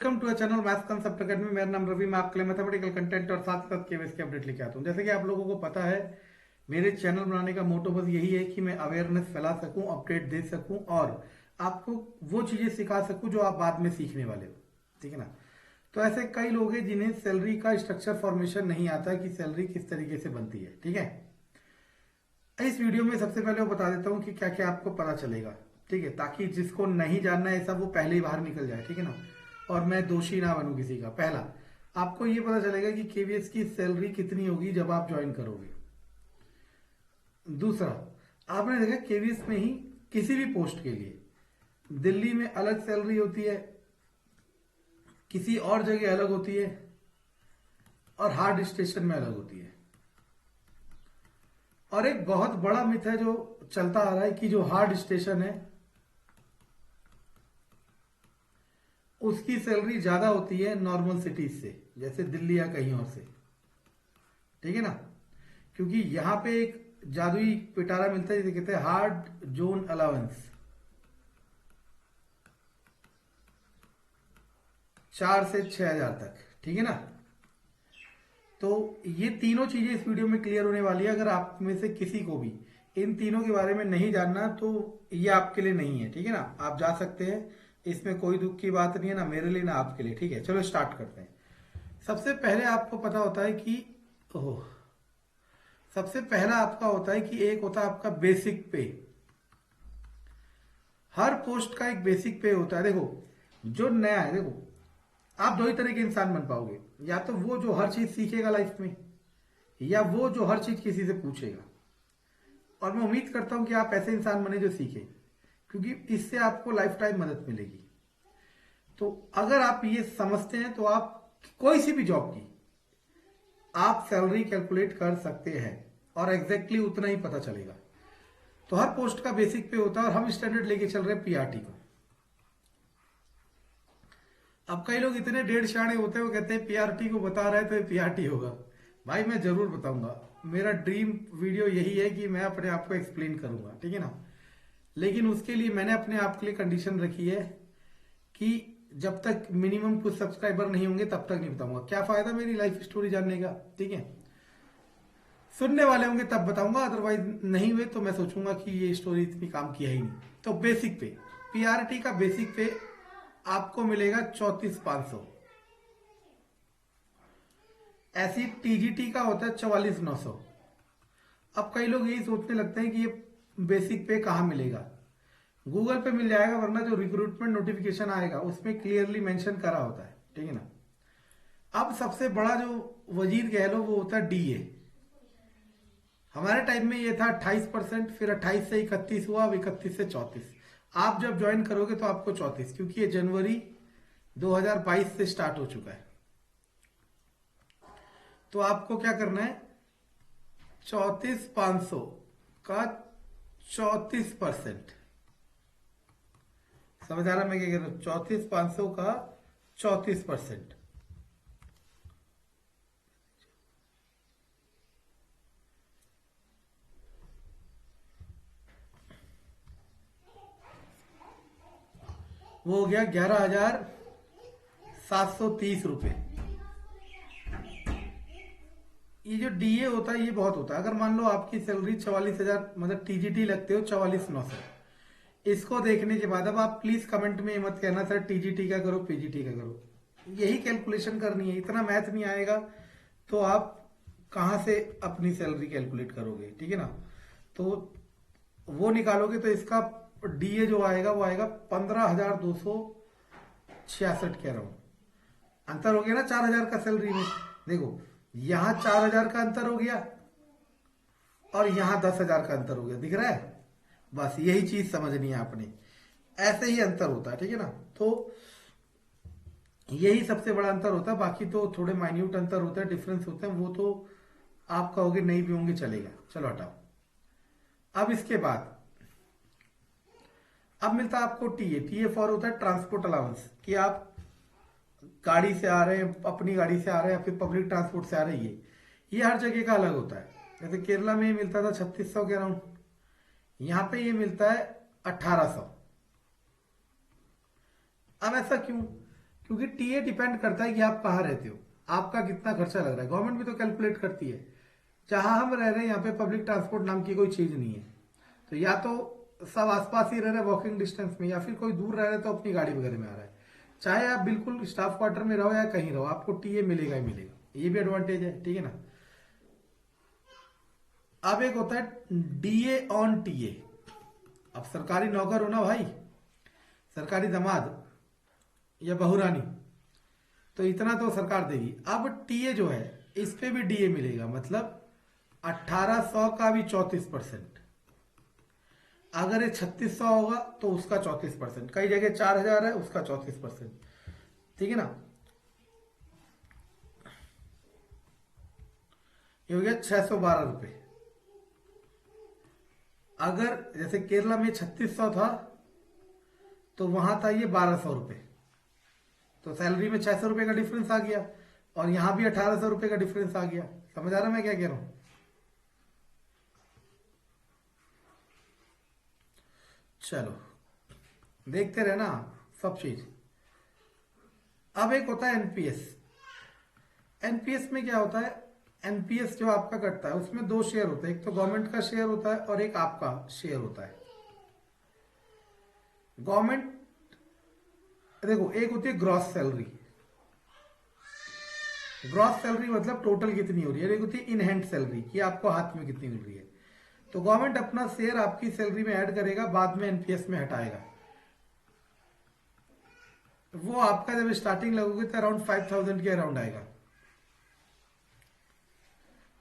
Welcome to channel maths concept academy. मेरा नाम रवि। मैं आपके लिए मैथमेटिकल कंटेंट और साथ साथ केवीएस की अपडेट लेके आता हूँ। जैसे कि आप लोगों को पता है, मेरे चैनल बनाने का मोटो बस यही है कि मैं अवेयरनेस फैला सकूं, अपडेट दे सकूं और आपको वो चीजें सिखा सकूं जो आप बाद में सीखने वाले हो। ठीक है ना। तो ऐसे कई लोग हैं जिन्हें सैलरी का स्ट्रक्चर फॉर्मेशन नहीं आता कि सैलरी किस तरीके से बनती है। ठीक है। इस वीडियो में सबसे पहले वो बता देता हूँ कि क्या क्या आपको पता चलेगा। ठीक है, ताकि जिसको नहीं जानना है सब वो पहले ही बाहर निकल जाए। ठीक है ना। और मैं दोषी ना बनूं किसी का। पहला, आपको ये पता चलेगा कि केवीएस की सैलरी कितनी होगी जब आप ज्वाइन करोगे। दूसरा, आपने देखा केवीएस में ही किसी भी पोस्ट के लिए दिल्ली में अलग सैलरी होती है, किसी और जगह अलग होती है और हार्ड स्टेशन में अलग होती है। और एक बहुत बड़ा मिथ है जो चलता आ रहा है कि जो हार्ड स्टेशन है उसकी सैलरी ज्यादा होती है नॉर्मल सिटीज से, जैसे दिल्ली या कहीं और से। ठीक है ना। क्योंकि यहां पे एक जादुई पिटारा मिलता है जिसे कहते हैं हार्ड जोन अलाउंस, 4 से 6 हजार तक। ठीक है ना। तो ये तीनों चीजें इस वीडियो में क्लियर होने वाली है। अगर आप में से किसी को भी इन तीनों के बारे में नहीं जानना तो ये आपके लिए नहीं है। ठीक है ना। आप जा सकते हैं, इसमें कोई दुख की बात नहीं है, ना मेरे लिए ना आपके लिए। ठीक है, चलो स्टार्ट करते हैं। सबसे पहले आपको पता होता है कि ओह सबसे पहला आपका होता है कि एक होता है आपका बेसिक पे। हर पोस्ट का एक बेसिक पे होता है। देखो, जो नया है, देखो आप दो ही तरह के इंसान बन पाओगे, या तो वो जो हर चीज सीखेगा लाइफ में, या वो जो हर चीज किसी से पूछेगा। और मैं उम्मीद करता हूं कि आप ऐसे इंसान बने जो सीखे, क्योंकि इससे आपको लाइफ टाइम मदद मिलेगी। तो अगर आप ये समझते हैं तो आप कोई सी भी जॉब की आप सैलरी कैलकुलेट कर सकते हैं और एग्जैक्टली उतना ही पता चलेगा। तो हर पोस्ट का बेसिक पे होता है और हम स्टैंडर्ड लेके चल रहे हैं पीआरटी को। अब कई लोग इतने डेढ़ शाणे होते हैं, वो कहते हैं पीआरटी को बता रहे हैं तो ये पीआरटी होगा। भाई मैं जरूर बताऊंगा। मेरा ड्रीम वीडियो यही है कि मैं अपने आप को एक्सप्लेन करूंगा। ठीक है ना। लेकिन उसके लिए मैंने अपने आप के लिए कंडीशन रखी है कि जब तक मिनिमम कुछ सब्सक्राइबर नहीं होंगे तब तक नहीं बताऊंगा। क्या फायदा मेरी लाइफ स्टोरी जानने का। ठीक है, सुनने वाले होंगे तब बताऊंगा, अदरवाइज नहीं हुए तो मैं सोचूंगा कि ये स्टोरी इतनी काम किया ही नहीं। तो बेसिक पे, पीआरटी का बेसिक पे आपको मिलेगा 34,500। ऐसी टीजीटी का होता है 44,900। अब कई लोग यही सोचने लगते हैं कि ये बेसिक पे कहाँ मिलेगा। गूगल पे मिल जाएगा, वरना जो रिक्रूटमेंट नोटिफिकेशन आएगा उसमें क्लियरली मेंशन करा होता है। ठीक है ना। अब सबसे बड़ा जो वजीर कह लो वो होता है डीए। हमारे टाइम में ये था 28%, फिर 28 से 31 हुआ, अब 31 से 34। आप जब ज्वाइन करोगे तो आपको 34, क्योंकि ये जनवरी 2022 से स्टार्ट हो चुका है। तो आपको क्या करना है, 34,500 का 34%। समझ आ रहा मैं क्या कह रहा हूं? 34,500 का 34%। वो हो गया 11,730 रुपये। ये जो डीए होता है ये बहुत होता है। अगर मान लो आपकी सैलरी 44,000, मतलब टीजीटी लगते हो 44,900, इसको देखने के बाद अब आप प्लीज कमेंट में मत कहना सर टीजीटी का करो पीजीटी का करो। यही कैलकुलेशन करनी है, इतना मैथ नहीं आएगा तो आप कहां से अपनी सैलरी कैलकुलेट करोगे। ठीक है ना। तो वो निकालोगे तो इसका डीए जो आएगा वो आएगा 15,266 कह रहा हूं। अंतर हो गया ना 4,000 का सैलरी में। देखो, यहां 4,000 का अंतर हो गया और यहां 10,000 का अंतर हो गया, दिख रहा है। बस यही चीज समझनी है आपने। ऐसे ही अंतर होता है। ठीक है ना। तो यही सबसे बड़ा अंतर होता है। बाकी तो थोड़े माइन्यूट अंतर होता है, डिफरेंस होते हैं, वो तो आप कहोगे नहीं भी होंगे चलेगा। चलो हटाओ। अब इसके बाद अब मिलता है आपको टीए। टीए फॉर होता है ट्रांसपोर्ट अलाउंस, कि आप गाड़ी से आ रहे हैं, अपनी गाड़ी से आ रहे हैं या फिर पब्लिक ट्रांसपोर्ट से आ रहे हैं। ये हर जगह का अलग होता है। जैसे केरला में ये मिलता था 3600 कह रहा हूं, यहां पे ये मिलता है 1800। अब ऐसा क्यों? क्योंकि टीए डिपेंड करता है कि आप कहाँ रहते हो, आपका कितना खर्चा लग रहा है। गवर्नमेंट भी तो कैलकुलेट करती है। जहां हम रह रहे हैं यहाँ पे पब्लिक ट्रांसपोर्ट नाम की कोई चीज नहीं है, तो या तो सब आसपास ही रह रहे हैं वॉकिंग डिस्टेंस में, या फिर कोई दूर रह रहे हैं तो अपनी गाड़ी वगैरह में आ रहा है। चाहे आप बिल्कुल स्टाफ क्वार्टर में रहो या कहीं रहो, आपको टीए मिलेगा ही मिलेगा, ये भी एडवांटेज है, ठीक है ना। अब एक होता है डीए ऑन टीए। अब सरकारी नौकर हो ना भाई, सरकारी दामाद या बहुरानी, तो इतना तो सरकार देगी। अब टीए जो है इस पे भी डीए मिलेगा, मतलब 1800 का भी 34%। अगर ये 3600 होगा तो उसका 34%, कई जगह 4000 है उसका 34%, ठीक है ना। ये हो गया 612 रुपये। अगर जैसे केरला में 3600 था तो वहां था ये 1200 रुपये, तो सैलरी में 600 रुपये का डिफरेंस आ गया, और यहां भी 1800 रुपये का डिफरेंस आ गया। समझ आ रहा मैं क्या कह रहा हूं। चलो देखते रहना सब चीज। अब एक होता है एनपीएस। एनपीएस में क्या होता है, एनपीएस जो आपका कटता है उसमें दो शेयर होते हैं, एक तो गवर्नमेंट का शेयर होता है और एक आपका शेयर होता है। गवर्नमेंट देखो, एक होती है ग्रॉस सैलरी। ग्रॉस सैलरी मतलब टोटल कितनी हो रही है, एक होती है इन हैंड सैलरी कि आपको हाथ में कितनी मिल रही है। तो गवर्नमेंट अपना शेयर आपकी सैलरी में ऐड करेगा, बाद में एनपीएस में हटाएगा। वो आपका जब स्टार्टिंग लगोगे तो अराउंड 5000 के अराउंड आएगा,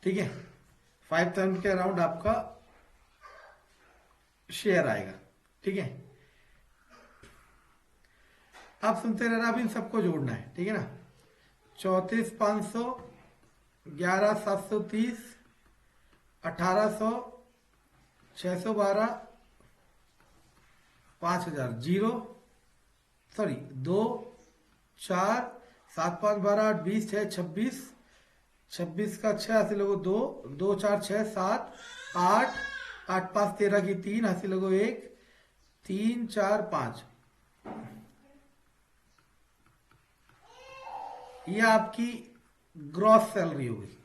ठीक है। 5000 के अराउंड आपका शेयर आएगा, ठीक है। आप सुनते रहना, अब इन सबको जोड़ना है, ठीक है ना। 34,500, 11,730, 1,800, 612, 5,000, जीरो, सॉरी 2, 4, 7, 5, 12, 8, 20, 6, 26, 26 का 6 हासिल लोगो 2, 2, 4, 6, 7, 8, 8, 5, 13 की 3 हासिल लोगो 1, 3, 4, 5। ये आपकी ग्रॉस सैलरी होगी।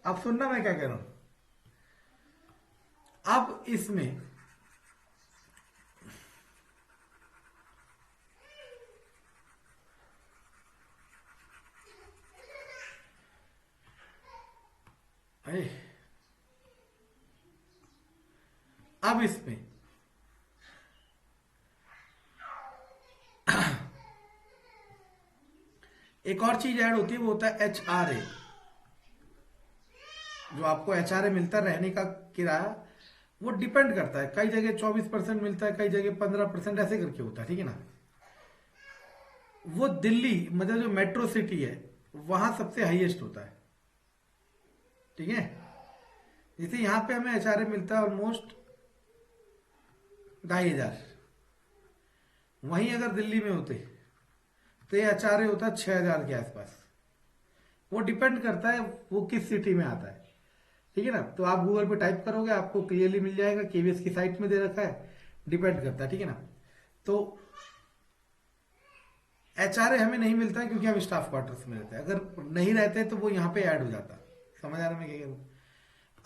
अब सुनना मैं क्या कह रहा हूं। अब इसमें अब इसमें एक और चीज ऐड होती है, वो होता है एचआरए। जो आपको एचआरए मिलता है रहने का किराया, वो डिपेंड करता है, कई जगह 24% मिलता है, कई जगह 15%, ऐसे करके होता है, ठीक है ना। वो दिल्ली मतलब जो मेट्रो सिटी है वहां सबसे हाईएस्ट होता है, ठीक है। जैसे यहां पे हमें एचआरए मिलता है ऑलमोस्ट 2,500, वहीं अगर दिल्ली में होते तो ये एचआरए होता 6,000 के आसपास। वो डिपेंड करता है वो किस सिटी में आता है, ठीक है ना। तो आप गूगल पे टाइप करोगे आपको क्लियरली मिल जाएगा, केवीएस की साइट में दे रखा है, डिपेंड करता है, ठीक है ना। तो एचआरए हमें नहीं मिलता है क्योंकि हम स्टाफ क्वार्टर्स में रहते हैं, अगर नहीं रहते तो वो यहाँ पे ऐड हो जाता। समझ आ रहा है मैं क्या कह रहा हूँ।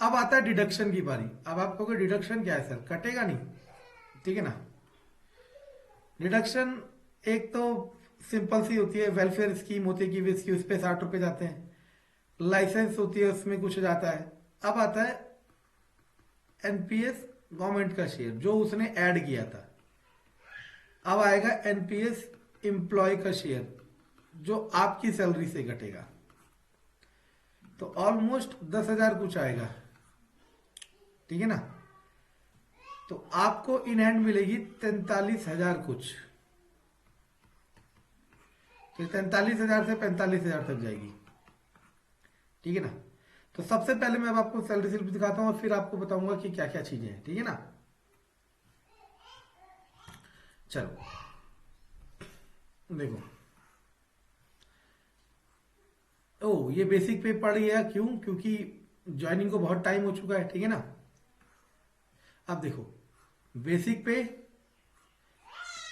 अब आता है डिडक्शन की बारी। अब आप कहोगे डिडक्शन क्या है सर, कटेगा नहीं, ठीक है ना। डिडक्शन एक तो सिंपल सी होती है, वेलफेयर स्कीम होती है कि इसकी उस पर 60 रुपये जाते हैं, लाइसेंस होती है उसमें कुछ जाता है। अब आता है एनपीएस गवर्नमेंट का शेयर जो उसने ऐड किया था। अब आएगा एनपीएस एम्प्लॉय का शेयर जो आपकी सैलरी से घटेगा, तो ऑलमोस्ट 10,000 कुछ आएगा, ठीक है ना। तो आपको इन हैंड मिलेगी 43,000 कुछ, तो 43,000 से 45,000 तक जाएगी, ठीक है ना। तो सबसे पहले मैं अब आपको सैलरी स्लिप दिखाता हूं और फिर आपको बताऊंगा कि क्या क्या चीजें हैं, ठीक है ना। चलो देखो, ओ ये बेसिक पे पड़ गया, क्यों, क्योंकि ज्वाइनिंग को बहुत टाइम हो चुका है, ठीक है ना। अब देखो बेसिक पे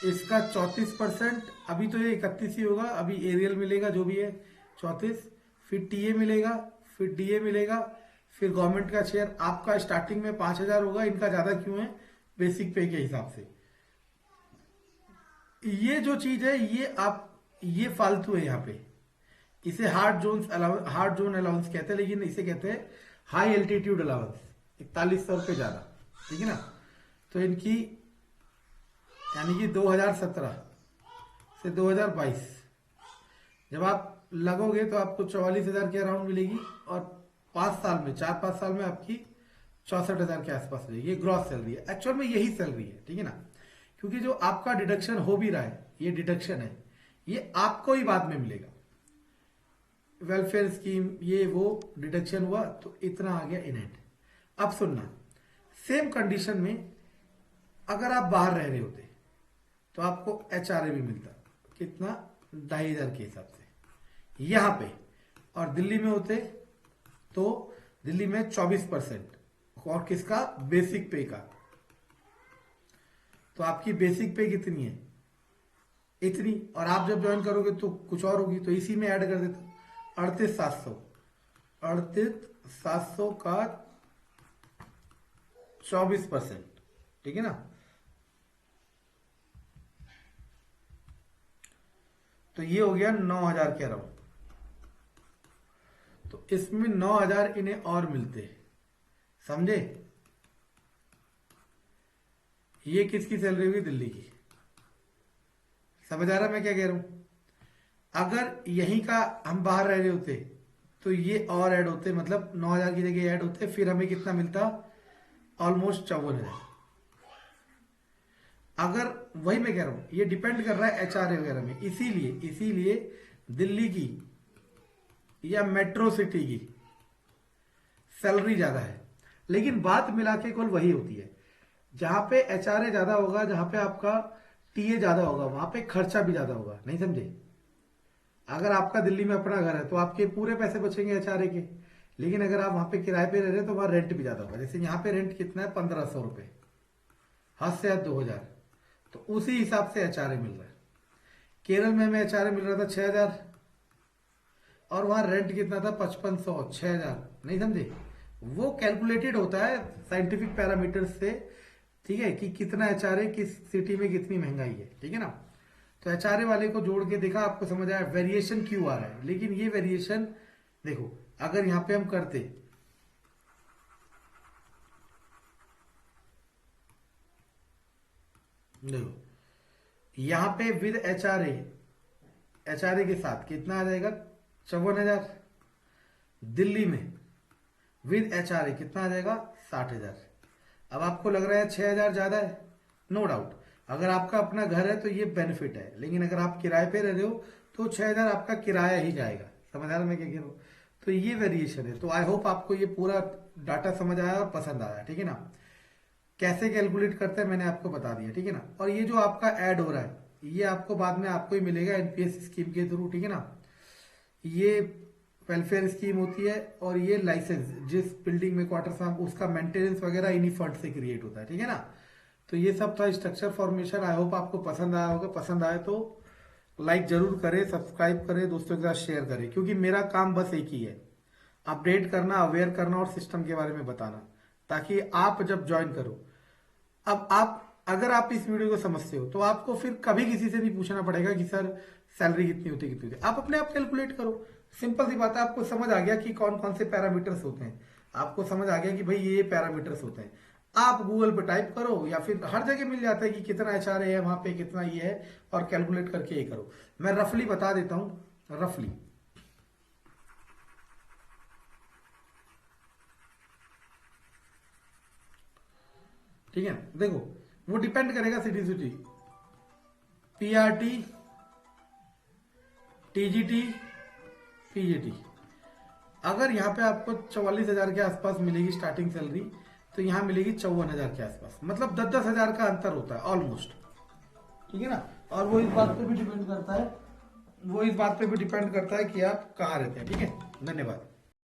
इसका 34%, अभी तो ये 31 ही होगा, अभी एरियल मिलेगा जो भी है 34, फिर टीए मिलेगा, फिर डीए मिलेगा, फिर गवर्नमेंट का शेयर आपका स्टार्टिंग में 5,000 होगा। इनका ज्यादा क्यों है? बेसिक पे के हिसाब से। ये जो चीज है ये फालतू है यहाँ पे। इसे हार्ड जोन अलाउंस कहते हैं, लेकिन इसे कहते हैं हाई एल्टीट्यूड अलाउंस, 4100 रुपये ज्यादा। ठीक है ना? तो इनकी यानी कि 2017 से 2022 जब आप लगोगे तो आपको 44,000 के अराउंड मिलेगी, और 5 साल में 4-5 साल में आपकी 64,000 के आसपास मिलेगी। ये ग्रॉस सैलरी है, एक्चुअल में यही सैलरी है। ठीक है ना? क्योंकि जो आपका डिडक्शन हो भी रहा है, ये डिडक्शन है, ये आपको ही बाद में मिलेगा। वेलफेयर स्कीम ये वो डिडक्शन हुआ तो इतना आ गया इन हैंड। अब सुनना, सेम कंडीशन में अगर आप बाहर रह रहे होते तो आपको एचआरए भी मिलता। कितना? 2,500 के हिसाब से यहां पे। और दिल्ली में होते तो दिल्ली में 24%, और किसका? बेसिक पे का। तो आपकी बेसिक पे कितनी है? इतनी। और आप जब ज्वाइन करोगे तो कुछ और होगी, तो इसी में ऐड कर देता। 38,700, 38,700 का 24%। ठीक है ना? तो ये हो गया 9,000 के अराउंड। तो इसमें 9,000 इन्हें और मिलते, समझे? ये किसकी सैलरी होगी? दिल्ली की। समझ आ रहा मैं क्या कह रहा हूं? अगर यहीं का हम बाहर रह रहे होते तो ये और ऐड होते, मतलब 9,000 की जगह ऐड होते, फिर हमें कितना मिलता? ऑलमोस्ट 54,000। अगर वही मैं कह रहा हूं, ये डिपेंड कर रहा है एचआरए वगैरह में। इसीलिए दिल्ली की या मेट्रो सिटी की सैलरी ज्यादा है, लेकिन बात मिला के कुल वही होती है। जहां पे एचआरए ज्यादा होगा, जहां पे आपका टीए ज्यादा होगा, वहां पे खर्चा भी ज्यादा होगा। नहीं समझे? अगर आपका दिल्ली में अपना घर है तो आपके पूरे पैसे बचेंगे एचआरए के, लेकिन अगर आप वहां पे किराए पे रह रहे हैं तो वहां रेंट भी ज्यादा होगा। जैसे यहाँ पे रेंट कितना है? 1,500 रुपए, हद से हद 2,000। तो उसी हिसाब से एचआरए मिल रहा है। केरल में हमें एचआरए मिल रहा था 6,000, और वहां रेंट कितना था? 5,500, 6,000। नहीं समझे? वो कैलकुलेटेड होता है साइंटिफिक पैरामीटर्स से। ठीक है? कि कितना एचआरए किस सिटी में कितनी महंगाई है। ठीक है ना? तो एचआरए वाले को जोड़ के देखा, आपको समझ आया वेरिएशन क्यों आ रहा है। लेकिन ये वेरिएशन देखो, अगर यहां पे हम करते, देखो यहां पे विद एचआरए के साथ कितना आ जाएगा? 54,000। दिल्ली में विद एचआरए कितना आ जाएगा? 60,000। अब आपको लग रहा है 6,000 ज्यादा है, नो डाउट। अगर आपका अपना घर है तो ये बेनिफिट है, लेकिन अगर आप किराए पे रह रहे हो तो 6,000 आपका किराया ही जाएगा। समझ आ रहा मैं क्या कह रहा हूं? तो ये वेरिएशन है। तो आई होप आपको ये पूरा डाटा समझ आया और पसंद आया। ठीक है ना? कैसे कैलकुलेट करते हैं मैंने आपको बता दिया। ठीक है ना? और ये जो आपका ऐड हो रहा है, ये आपको बाद में आपको ही मिलेगा एनपीएस स्कीम के थ्रू। ठीक है ना? ये वेलफेयर स्कीम होती है, और ये लाइसेंस जिस बिल्डिंग में क्वार्टर्स में उसका मेंटेनेंस वगैरह इन्हीं फंड से क्रिएट होता है। ठीक है ना? तो ये सब था स्ट्रक्चर फॉर्मेशन। आई होप आपको पसंद आया होगा। पसंद आए तो लाइक जरूर करें, सब्सक्राइब करें, दोस्तों के साथ शेयर करें, क्योंकि मेरा काम बस एक ही है, अपडेट करना, अवेयर करना और सिस्टम के बारे में बताना, ताकि आप जब ज्वाइन करो, अब आप अगर आप इस वीडियो को समझते हो तो आपको फिर कभी किसी से नहीं पूछना पड़ेगा कि सर सैलरी कितनी होती है, कितनी होती है। आप अपने आप कैलकुलेट करो। सिंपल सी बात है, आपको समझ आ गया कि कौन कौन से पैरामीटर्स होते हैं, आपको समझ आ गया कि भाई ये पैरामीटर्स होते हैं। आप गूगल पे टाइप करो, या फिर हर जगह मिल जाता है कि कितना एचआरए है वहां पे, कितना ये है, और कैलकुलेट करके ये करो। मैं रफली बता देता हूं, रफली। ठीक है? देखो, वो डिपेंड करेगा city city, PRT, TGT, PGT. अगर यहाँ पे आपको 44,000 के आसपास मिलेगी स्टार्टिंग सैलरी, तो यहाँ मिलेगी 54,000 के आसपास। मतलब 10-10 हजार का अंतर होता है ऑलमोस्ट। ठीक है ना? और वो इस बात पे भी डिपेंड करता है कि आप कहाँ रहते हैं। ठीक है? धन्यवाद।